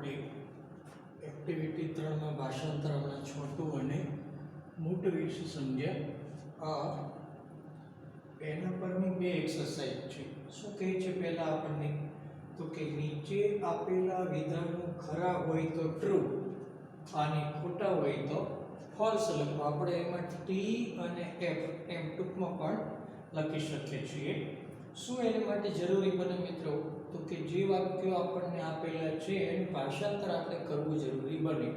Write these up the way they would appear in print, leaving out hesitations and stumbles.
આપણે એક્ટિવિટી 3 માં ભાષાંતર હમણાં છોટું અને મોટું વિશે સમજ્યા. એના પરની બે એક્સરસાઇઝ છે. શું કહે છે પહેલા આપણને? તો કે નીચે આપેલા વિધાનો ખરા હોય તો ટ્રુ અને ખોટા હોય તો ફોલ્સ લખો. આપણે એમાં ટી અને એફ એમ ટૂંકમાં પણ લખી શકીએ છીએ. શું એના માટે જરૂરી બને મિત્રો? તો કે જે વાક્યો આપણને આપેલા છે એનું ભાષાંતર આપણે કરવું જરૂરી બને.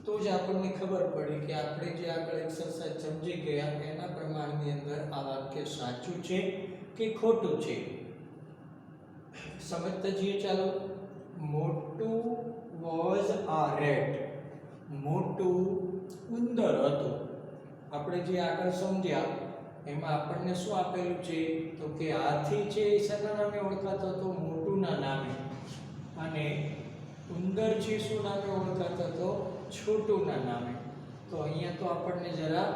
તો જ આપણને ખબર પડે કે આપણે જે આગળ એક્સરસાઇઝ સમજી ગયા એના પ્રમાણની અંદર આ વાક્ય સાચું છે કે ખોટું છે. સમજતા જઈએ ચાલો. મોટું વોઝ આ રેટ. મોટું ઉંદર હતું. આપણે જે આગળ સમજ્યા એમાં આપણને શું આપેલું છે? તો કે હાથી છે એ શેના નામે ઓળખાતો હતો? મોટુના નામે. અને ઉંદર છે શું નામે ઓળખાતો હતો? છોટુના નામે. તો અહીંયા તો આપણને જરા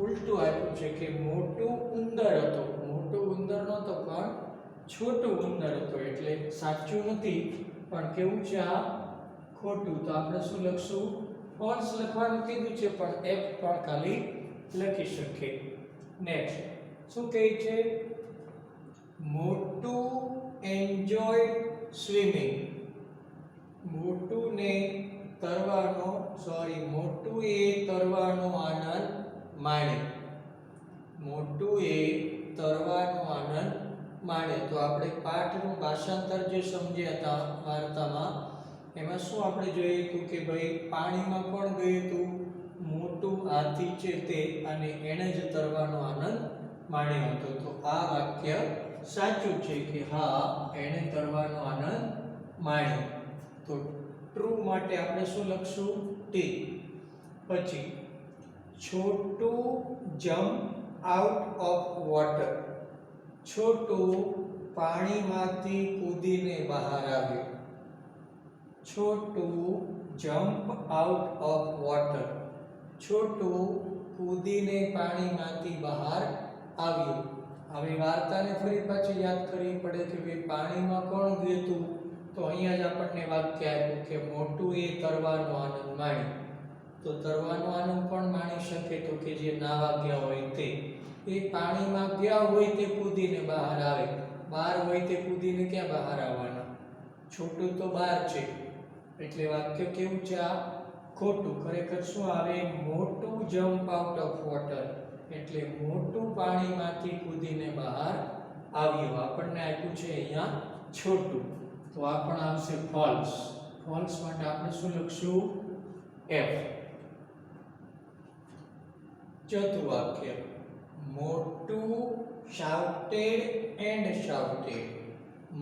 ઉલટું આપ્યું છે કે મોટું ઉંદર હતો. મોટું ઉંદર નહોતો પણ છોટું ઉંદર હતો. એટલે સાચું નથી પણ કેવું છે? આ ખોટું. તો આપણે શું લખશું? ફોલ્સ લખવાનું કીધું છે પણ એફ પણ ખાલી લખી શકીએ. નેક્સ્ટ શું કહે છે? મોટું એન્જોયડ સ્વિમિંગ. મોટું એ તરવાનો આનંદ માણ્યો. મોટું એ તરવાનો આનંદ માણ્યો. તો આપણે પાઠનું ભાષાંતર જે સમજ્યા હતા વાર્તામાં એમાં શું આપણે જોયું હતું કે ભાઈ પાણીમાં કોણ ગયું હતું? મોટું હાથી છે તે, અને એણે જ તરવાનો આનંદ માણ્યો હતો. તો આ વાક્ય સાચું છે કે હા એણે તરવાનો આનંદ માણ્યો. તો ટ્રુ માટે આપણે શું લખશું? ટી. પછી છોટું જમ્પ આઉટ ઓફ વોટર. છોટું પાણીમાંથી કૂદીને બહાર આવ્યો. છોટું જમ્પ આઉટ ઓફ વોટર. છોટું કૂદીને પાણીમાંથી બહાર આવ્યું. હવે વાર્તાને ફરી પાછી યાદ કરવી પડે કે ભાઈ પાણીમાં કોણ ગયું હતું? તો અહીંયા જ આપણને વાક્ય આપ્યું કે મોટું એ તરવાનો આનંદ માણ્યો. તો તરવાનો આનંદ કોણ માણી શકે? તો કે જે નાવા ગયા હોય તે. એ પાણીમાં ગયા હોય તે કૂદીને બહાર આવે. બહાર હોય તે કૂદીને ક્યાં બહાર આવવાના? છોટું તો બહાર છે. એટલે વાક્ય કેવું છે? આ ખોટું. ખરેખર શું આવે? મોટું જમ્પ આઉટ ઓફ વોટર. એટલે મોટું પાણીમાંથી કૂદીને બહાર આવ્યું. આપણને આપ્યું છે અહીંયા છોટું. તો આ પણ આવશે ફોલ્સ. ફોલ્સ માટે આપણે શું લખશું? એફ. ચોથું વાક્ય મોટું શાઉટેડ એન્ડ શાઉટેડ.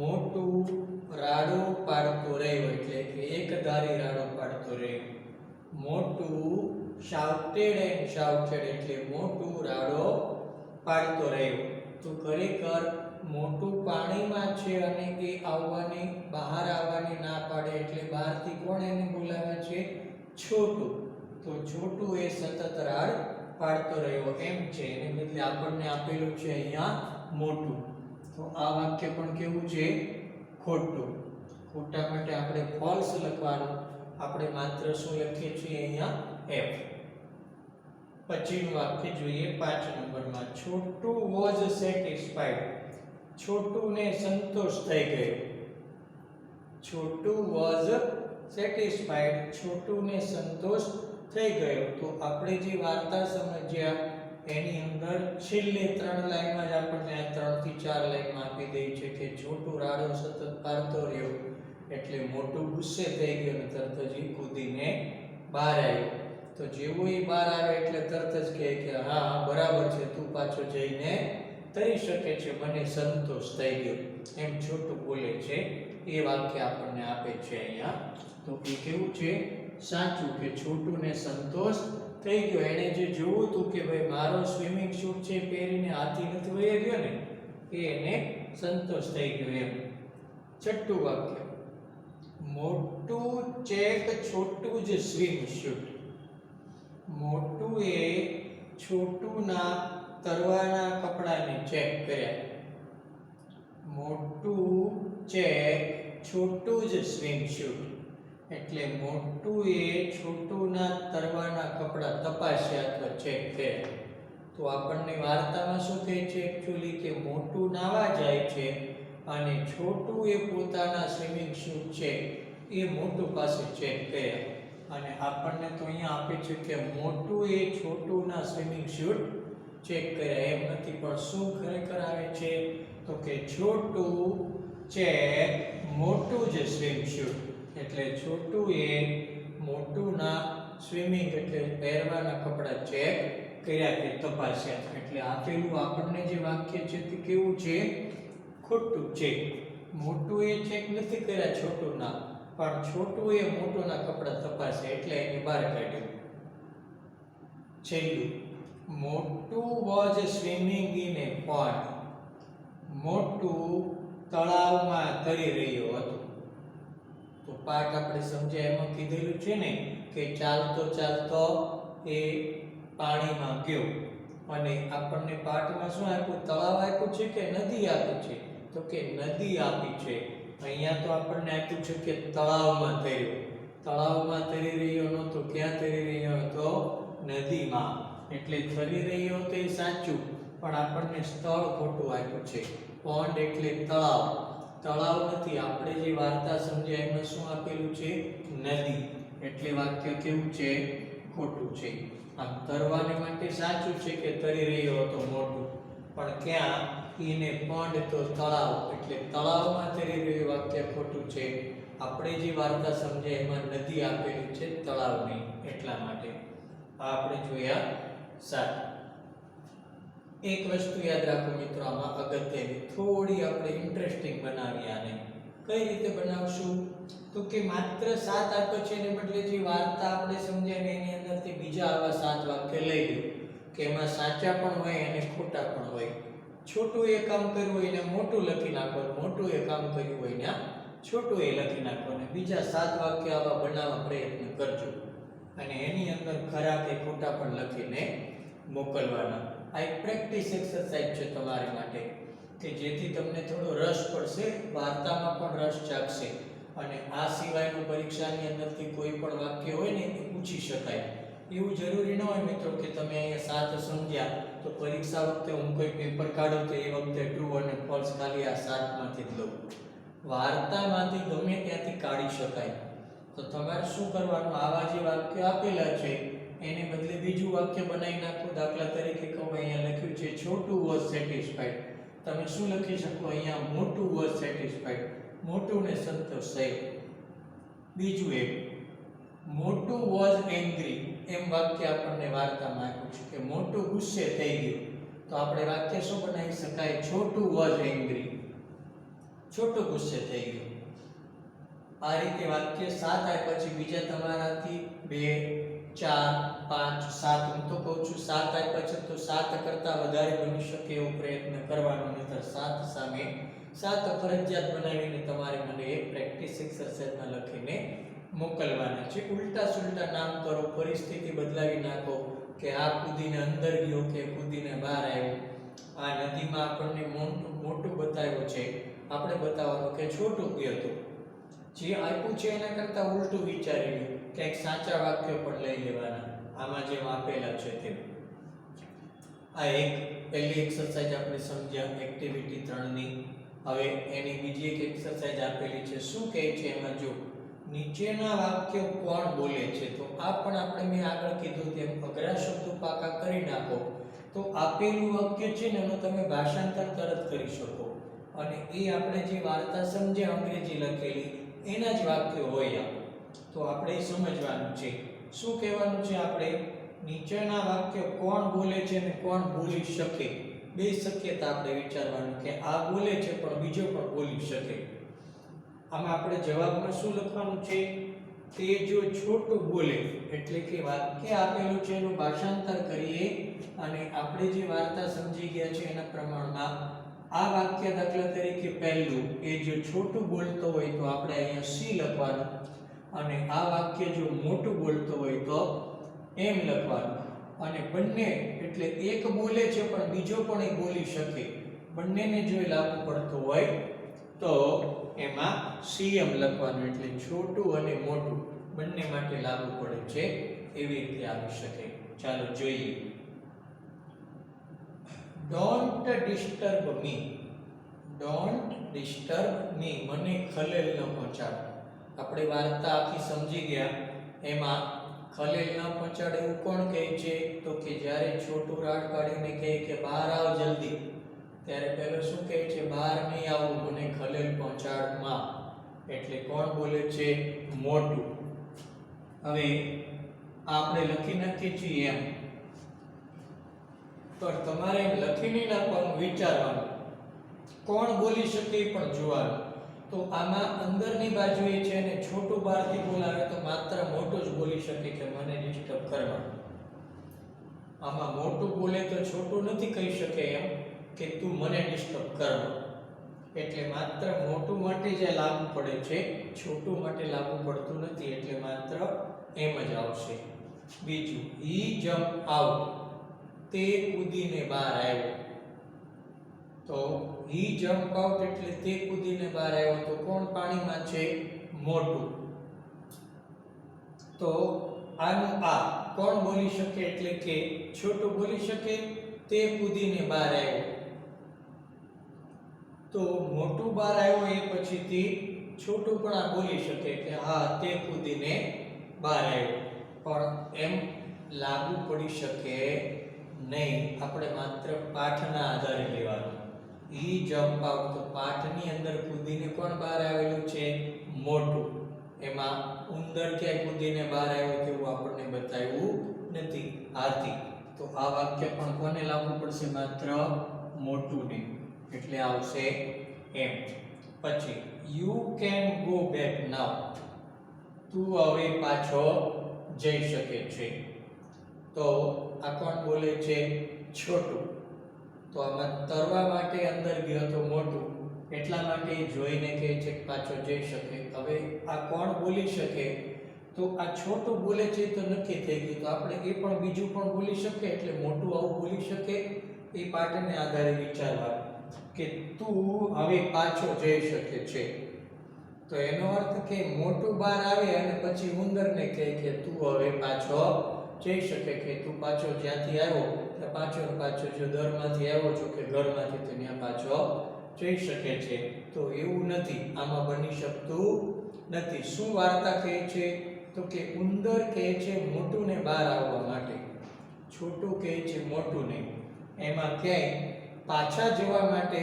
મોટું રાડો પાડતો રહ્યો. એટલે કે એક ધારી રાડો પાડતો રહ્યો. મોટું શાઉટેડ એન્ડ શાઉટેડ એટલે મોટું રાડો પાડતો રહ્યો. તો ખરેખર મોટું પાણીમાં છે અને એ બહાર આવવાની ના પાડે. એટલે બહારથી કોણ એને બોલાવે છે? છોટું. તો છોટું એ સતત રાડ પાડતો રહ્યો એમ છે. એને બદલે આપણને આપેલું છે અહીંયા મોટું. તો આ વાક્ય પણ કેવું છે? ખોટું. ખોટા માટે આપણે ફોલ્સ લખવાનું. આપણે માત્ર શું લખીએ છીએ અહીંયા? એફ. પછીનું વાક્ય જોઈએ 5 નંબરમાં. છોટું વોઝ સેટિસ્ફાઈડ. છોટુને સંતોષ થઈ ગયો. છોટું વોઝ સેટિસ્ફાઈડ. છોટુને સંતોષ થઈ ગયો. તો આપણે જે વાર્તા સમજ્યા એની અંદર છેલ્લે 3 લાઈનમાં જ આપણને આ 3 થી 4 લાઈનમાં આપી દે છે કે છોટું રાડો સતત પાડતો રહ્યો. એટલે મોટું ગુસ્સે થઈ ગયો અને તરત જ કૂદીને બહાર આવ્યો. તો જેવો એ બહાર આવે એટલે તરત જ કહે કે હા બરાબર છે, તું પાછો જઈને તરી શકે છે, મને સંતોષ થઈ ગયો એમ છોટું બોલે છે. એ વાક્ય આપણને આપે છે અહીંયા. તો એ કેવું છે? સાચું કે છોટુને સંતોષ થઈ ગયો. એણે જે જોવું હતું કે ભાઈ મારો સ્વિમિંગ સૂટ છે પહેરીને હાથી નથી વહી ગયો ને, એ એને સંતોષ થઈ ગયો એમ. છઠ્ઠું વાક્ય મોટું ચેક છોટું જ સ્વિમ સૂટ. મોટું એ છોટુના તરવાના કપડાને ચેક કર્યા. મોટું ચેક છોટું જ સ્વિમ સૂટ. એટલે મોટું એ છોટુના તરવાના કપડા તપાસ્યા અથવા ચેક કર્યા. તો આપણને વાર્તામાં શું કહે છે એકચ્યુઅલી કે મોટું નાવા જાય છે અને છોટું એ પોતાના સ્વિમિંગ શૂટ છે એ મોટું પાસે ચેક કર્યા. અને આપણને તો અહીંયા આપે છે કે મોટું એ છોટુના સ્વિમિંગ શૂટ ચેક કર્યા. એમ નથી પણ શું ખરેખર આવે છે તો કે છોટું ચેક મોટું જે સ્વિમ શૂટ. એટલે છોટું એ મોટુંના સ્વિમિંગ એટલે પહેરવાના કપડા ચેક કર્યા કે તપાસ્યા. એટલે આપેલું આપણને જે વાક્ય છે તે કેવું છે ખોટું છે. મોટું એ ચેક નથી કર્યા છોટુના, પણ છોટું એ મોટુના કપડા તપાસ્યા એટલે એને બહાર કાઢ્યું. છેલ્લું, મોટું was swimming in A pond. મોટું તળાવમાં તરી રહ્યો હતો. તો પાઠ આપણે સમજ્યા એમાં કીધેલું છે ને કે ચાલતો ચાલતો એ પાણીમાં ગયો. અને આપણને પાઠમાં શું આપ્યું, તળાવ આપ્યું છે કે નદી આપી છે તો કે નદી આપી છે. અહીંયા તો આપણને આપ્યું છે કે તળાવમાં તર્યો. તળાવમાં તરી રહ્યો નહોતો, ક્યાં તરી રહ્યો હતો નદીમાં. એટલે તરી રહ્યો તો એ સાચું પણ આપણને સ્થળ ખોટું આપ્યું છે. પોન્ડ એટલે તળાવ, તળાવ નથી. આપણે જે વાર્તા સમજ્યા એમાં શું આપેલું છે નદી. એટલે વાક્ય કેવું છે ખોટું છે. આમ તરવાને માટે સાચું છે કે તરી રહ્યો હતો મોટું, પણ ક્યાં ઈને પોન્ડ તો તળાવ એટલે તળાવમાં તરી રહ્યું વાક્ય ખોટું છે. આપણે જે વાર્તા સમજ્યા એમાં નદી આપેલી છે તળાવ નહીં, એટલા માટે આ આપણે જોયા સાચું. એક વસ્તુ યાદ રાખો મિત્રો આમાં અગત્યની, થોડી આપણે ઇન્ટરેસ્ટિંગ બનાવી આને. કઈ રીતે બનાવશું તો કે માત્ર 7 આપ્યો છે એને બદલે જે વાર્તા આપણે સમજ્યા ને એની અંદરથી બીજા આવા 7 વાક્ય લઈ લો કે એમાં સાચા પણ હોય અને ખોટા પણ હોય. છોટું એ કામ કર્યું હોય ને મોટું લખી નાખો, મોટું એ કામ કર્યું હોય ને છોટું એ લખી નાખો. અને બીજા 7 વાક્ય આવા બનાવવા પ્રયત્ન કરજો અને એની અંદર ખરા કે ખોટા પણ લખીને મોકલવાના. આ એક પ્રેક્ટિસ એક્સરસાઇઝ છે તમારી માટે કે જેથી તમને થોડો રસ પડશે, વાર્તામાં પણ રસ જાગશે. અને આ સિવાયનું પરીક્ષાની અંદરથી કોઈ પણ વાક્ય હોય ને એ પૂછી શકાય. એવું જરૂરી ન હોય મિત્રો કે તમે અહીંયા 7 સમજ્યા તો પરીક્ષા વખતે હું કોઈ પેપર કાઢું તો એ વખતે ટ્રુ અને ફોલ્સ ખાલી આ 7 માંથી જ લઉં. વાર્તામાંથી ગમે ત્યાંથી કાઢી શકાય. તો તમારે શું કરવાનું, આવા જે વાક્યો આપેલા છે એને બદલે બીજું વાક્ય બનાવી નાખો. દાખલા તરીકે કહું અહીંયા લખ્યું છે છોટું વોઝ સેટિસ્ફાઈડ. તમે શું લખી શકો અહીંયા મોટું વોઝ સેટિસ્ફાઈડ, મોટું ને સંતોષ થયો. બીજું એક મોટું વોઝ એંગ્રી, એમ વાક્ય આપણને વાર્તામાં આપ્યું છે કે મોટું ગુસ્સે થઈ ગયું. તો આપણે વાક્ય શું બનાવી શકાય, છોટું વોઝ એંગ્રી, છોટું ગુસ્સે થઈ ગયું. આ રીતે વાક્ય 7 આપ્યા પછી બીજા તમારાથી 2 4 5 7 હું તો કહું છું 7 આપ્યા છે તો 7 કરતા વધારે બની શકે એવો પ્રયત્ન કરવાનો, નહીતર 7 સામે 7 ફરજિયાત બનાવીને તમારે મને એક પ્રેક્ટિસ એક્સરસાઇઝમાં લખીને મોકલવાના છે. ઉલટા સુલટા નામ કરો, પરિસ્થિતિ બદલાવી નાખો કે આ કૂદીને અંદર ગયો કે કૂદીને બહાર આવ્યો. આ નદીમાં આપણને મોટું બતાવ્યું છે, આપણે બતાવવાનું કે છોટું ગયું હતું. જે આપ્યું છે એના કરતા ઉલટું વિચારીને કંઈક સાચા વાક્યો પણ લઈ લેવાના આમાં જેમ આપેલા છે તેમ. આ એક પહેલી એક્સરસાઇઝ આપણે સમજ્યા એક્ટિવિટી 3 ની. હવે એની બીજી એક એક્સરસાઇઝ આપેલી છે. શું કહે છે એમાં જો નીચેના વાક્યો કોણ બોલે છે, તો આ પણ આપણે મેં આગળ કીધું તેમ અઘરા શબ્દો પાકા કરી નાખો તો આપેલું વાક્ય છે ને એનું તમે ભાષાંતર તરત કરી શકો. અને એ આપણે જે વાર્તા સમજ્યા અંગ્રેજી લખેલી એના જ વાક્યો હોય. તો આપણે સમજવાનું છે શું કહેવાનું છે, આપણે નીચેના વાક્ય કોણ બોલે છે અને કોણ બોલી શકે, બે શક્યતા આપણે વિચારવાનું કે આ બોલે છે પણ બીજો પણ બોલી શકે. આમાં આપણે જવાબમાં શું લખવાનું છે, તે જો છોટું બોલે એટલે કે વાક્ય આપેલું છે એનું ભાષાંતર કરીએ અને આપણે જે વાર્તા સમજી ગયા છે એના પ્રમાણમાં આ વાક્ય દાખલા તરીકે પહેલું એ જો છોટું બોલતો હોય તો આપણે અહીંયા સી લખવાનું અને આ વાક્ય જો મોટું બોલતો હોય તો એમ લખવાનું. અને બંને એટલે એક બોલે છે પણ બીજો પણ એ બોલી શકે, બંનેને જો લાગુ પડતો હોય તો એમાં સીએમ લખવાનું, એટલે છોટું અને મોટું બંને માટે લાગુ પડે છે એવી રીતે આવી શકે. ચાલો જોઈએ. Don't disturb me. Don't disturb me, મને ખલેલ ન પહોંચાડો. આપણે વાર્તા આખી સમજી ગયા. એમાં ખલેલ ન પહોંચાડે એવું કોણ કહે છે? તો કે જ્યારે છોટું રાડ પાડીને કહે કે બહાર આવ જલ્દી, ત્યારે પહેલો શું કહે છે? બહાર નહીં આવું, મને ખલેલ પહોંચાડ માં. એટલે કોણ બોલે છે? મોટું. હવે આપણે લખી નાખીએ છીએ એમ, પણ તમારે એમ લખી નહીં નાખવાનું, વિચારવાનું કોણ બોલી શકે એ પણ જોવાનું. તો આમાં અંદરની બાજુએ છે અને છોટું બહારથી બોલાવે તો માત્ર મોટું જ બોલી શકે કે મને ડિસ્ટર્બ કરવા. આમાં મોટું બોલે તો છોટું નથી કહી શકે એમ કે તું મને ડિસ્ટર્બ કરવા. એટલે માત્ર મોટું માટે જ લાગુ પડે છે, છોટું માટે લાગુ પડતું નથી. એટલે માત્ર એમ જ આવશે. બીજું, હી જમ્પ આઉટ, તે કૂદીને બહાર આવ્યો. તો હી જમ્પ આઉટ એટલે તે કૂદીને બહાર આવ્યો. તો કોણ પાણીમાં છે? મોટું. તો આનું આ કોણ બોલી શકે? એટલે કે છોટું બોલી શકે, તે કૂદીને બહાર આવ્યો. તો મોટું બહાર આવ્યો એ પછીથી છોટું પણ આ બોલી શકે કે હા તે કૂદીને બહાર આવ્યો. પણ એમ લાગુ પડી શકે નહીં. આપણે માત્ર પાઠના આધારે લેવાનું. હી જમ્પ આઉટ, તો પાઠની અંદર કૂદીને કોણ બહાર આવેલું છે? મોટું. એમાં ઉંદર ક્યાંય કૂદીને બહાર આવ્યો તેવું આપણને બતાવ્યું નથી, હાથી. તો આ વાક્ય પણ કોને લાગુ પડશે? માત્ર મોટુંને. એટલે આવશે એમ. પછી યુ કેન ગો બેક નાઉ, તું હવે પાછો જઈ શકે છે. તો આ કોણ બોલે છે? છોટું. તો આમાં તરવા માટે અંદર ગયો તો મોટું, એટલા માટે જોઈને કહે છે કે પાછો જઈ શકે. હવે આ કોણ બોલી શકે? તો આ છોટું બોલે છે તો નક્કી થઈ ગયું. તો આપણે એ પણ બીજું પણ બોલી શકે, એટલે મોટું આવું બોલી શકે. એ પાઠને આધારે વિચારવાનું કે તું હવે પાછો જઈ શકે છે. તો એનો અર્થ કે મોટું બહાર આવે અને પછી ઉંદરને કહે કે તું હવે પાછો જઈ શકે, કે તું પાછો જ્યાંથી આવ્યો ત્યાં પાછો જો દરમાંથી આવ્યો છો કે ઘરમાંથી તો ત્યાં પાછો જઈ શકે છે. તો એવું નથી, આમાં બની શકતું નથી. શું વાર્તા કહે છે? તો કે ઉંદર કહે છે મોટુંને બહાર આવવા માટે, છોટું કહે છે મોટુંને. એમાં ક્યાંય પાછા જવા માટે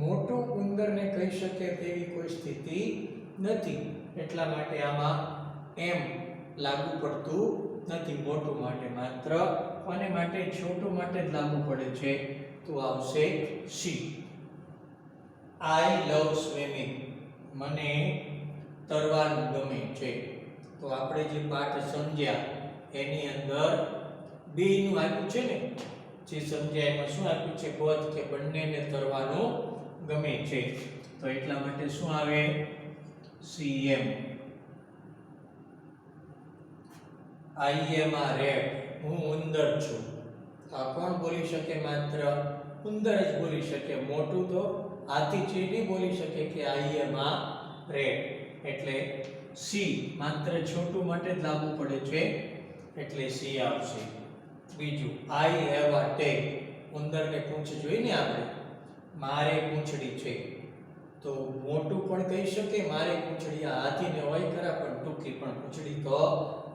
મોટું ઉંદરને કહી શકે તેવી કોઈ સ્થિતિ નથી. એટલા માટે આમાં એમ લાગુ પડતું નથી મોટું માટે. માત્ર કોને માટે? છોટું માટે જ લાગુ પડે છે. તો આવશે સી. આઈ લવ સ્વિમિંગ, મને તરવાનું ગમે છે. તો આપણે જે પાઠ સમજ્યા એની અંદર બે નું આપ્યું છે ને, જે સમજ્યા એમાં શું આપ્યું છે? બોથ, કે બંનેને તરવાનું ગમે છે. તો એટલા માટે શું આવે? સીએમ. આઈ એમ આ રેટ, હું ઉંદર છું. તો આ કોણ બોલી શકે? માત્ર ઉંદર જ બોલી શકે. મોટું તો હાથી છે નહીં બોલી શકે કે આઈ એમ આ રેટ. એટલે સી માત્ર છોટું માટે જ લાગુ પડે છે, એટલે સી આવશે. બીજું, આઈ હેવ અ ટેલ, ઉંદરને પૂંછ જોઈને આપણે, મારે પૂંછડી છે. તો મોટું પણ કહી શકે મારે પૂંછડી. આ હાથીને હોય ખરા પણ ટૂંકી પણ પૂંછડી તો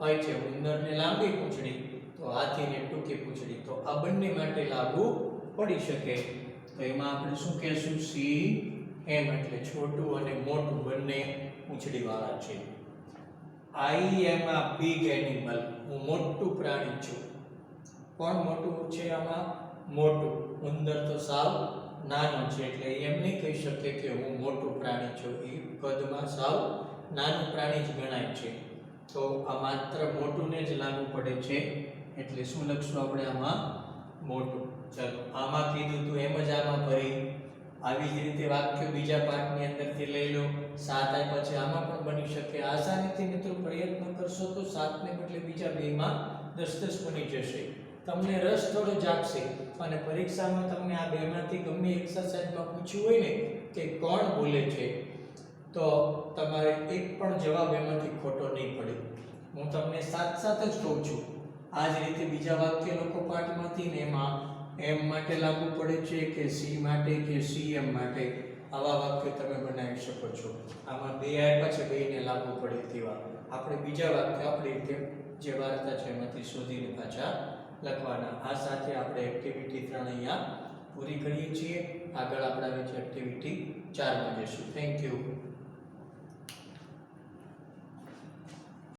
હોય છે. ઉંદરને લાંબી પૂંછડી, તો હાથીને ટૂંકી પૂંછડી. તો આ બંને માટે લાગુ પડી શકે. તો એમાં આપણે શું કહેશું? સી એમ, એટલે છોટું અને મોટું બંને પૂંછડીવાળા છે. આઈ એમ અ બિગ એનિમલ, હું મોટું પ્રાણી છું. કોણ મોટું છે આમાં? મોટું. ઉંદર તો સાવ નાનો છે, એટલે એમ નહીં કહી શકે કે હું મોટું પ્રાણી છું. એ કદમાં સાવ નાનું પ્રાણી જ ગણાય છે. તો આ માત્ર મોટુંને જ લાગુ પડે છે. એટલે શું લખશું આપણે આમાં? મોટું. ચાલો, આમાં કીધું તું એમ જ આમાં ફરી આવી જ રીતે વાક્ય બીજા પાઠની અંદરથી લઈ લો. 7 આપ્યા છે, આમાં પણ બની શકે. આસાનીથી મિત્રો પ્રયત્ન કરશો તો 7 ને બદલે બીજા બેમાં 10 બની જશે. તમને રસ થોડો જાગશે અને પરીક્ષામાં તમને આ બેમાંથી ગમે એક્સરસાઇઝમાં પૂછ્યું હોય ને કે કોણ બોલે છે, તો તમારે એક પણ જવાબ એમાંથી ખોટો નહીં પડે. હું તમને સાથ જ કહું છું. આ જ રીતે બીજા વાક્ય લખો પાઠમાંથી ને એમાં એમ માટે લાગુ પડે છે કે સી માટે કે સીએમ માટે, આવા વાક્ય તમે બનાવી શકો છો. આમાં બે આપ્યા છે, બેને લાગુ પડે તેવા આપણે બીજા વાક્ય આપણી રીતે જે વાર્તા છે એમાંથી શોધીને પાછા લખવાના. આ સાથે આપણે એક્ટિવિટી 3 અહીંયા પૂરી કરીએ છીએ. આગળ આપણે આવે છે એક્ટિવિટી 4 માં જઈશું. Thank you.